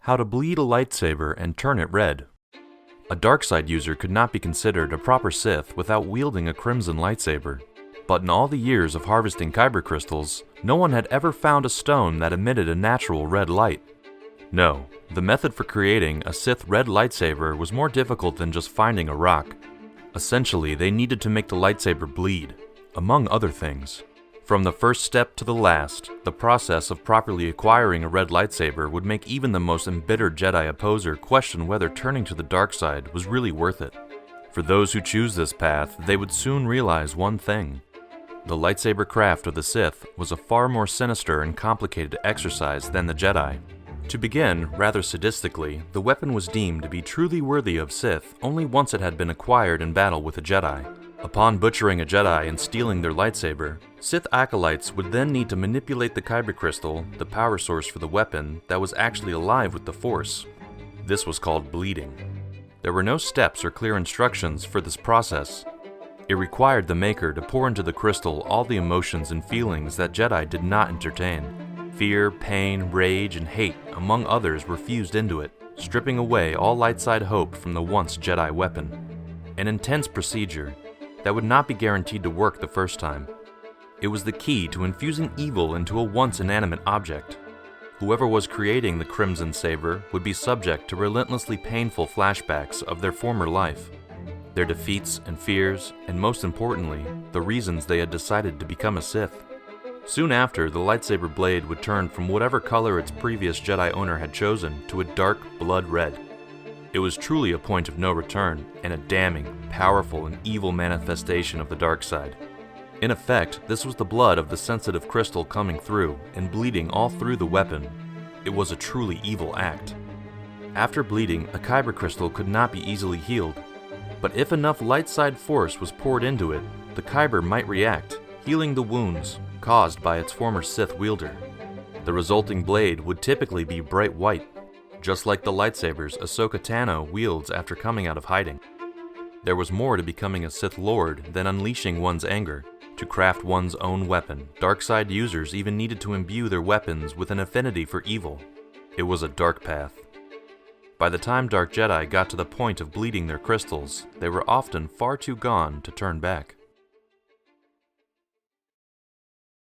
How to bleed a lightsaber and turn it red. A darkside user could not be considered a proper Sith without wielding a crimson lightsaber. But in all the years of harvesting Kyber crystals, no one had ever found a stone that emitted a natural red light. No, the method for creating a Sith red lightsaber was more difficult than just finding a rock. Essentially, they needed to make the lightsaber bleed, among other things. From the first step to the last, the process of properly acquiring a red lightsaber would make even the most embittered Jedi opposer question whether turning to the dark side was really worth it. For those who choose this path, they would soon realize one thing. The lightsaber craft of the Sith was a far more sinister and complicated exercise than the Jedi. To begin, rather sadistically, the weapon was deemed to be truly worthy of Sith only once it had been acquired in battle with a Jedi. Upon butchering a Jedi and stealing their lightsaber, Sith acolytes would then need to manipulate the Kyber crystal, the power source for the weapon, that was actually alive with the Force. This was called bleeding. There were no steps or clear instructions for this process. It required the maker to pour into the crystal all the emotions and feelings that Jedi did not entertain. Fear, pain, rage, and hate, among others, were fused into it, stripping away all lightside hope from the once Jedi weapon. An intense procedure that would not be guaranteed to work the first time. It was the key to infusing evil into a once inanimate object. Whoever was creating the Crimson Saber would be subject to relentlessly painful flashbacks of their former life, their defeats and fears, and most importantly, the reasons they had decided to become a Sith. Soon after, the lightsaber blade would turn from whatever color its previous Jedi owner had chosen to a dark blood red. It was truly a point of no return, and a damning, powerful, and evil manifestation of the dark side. In effect, this was the blood of the sensitive crystal coming through and bleeding all through the weapon. It was a truly evil act. After bleeding, a Kyber crystal could not be easily healed. But if enough lightside force was poured into it, the Kyber might react, healing the wounds caused by its former Sith wielder. The resulting blade would typically be bright white, just like the lightsabers Ahsoka Tano wields after coming out of hiding. There was more to becoming a Sith Lord than unleashing one's anger. To craft one's own weapon, darkside users even needed to imbue their weapons with an affinity for evil. It was a dark path. By the time Dark Jedi got to the point of bleeding their crystals, they were often far too gone to turn back.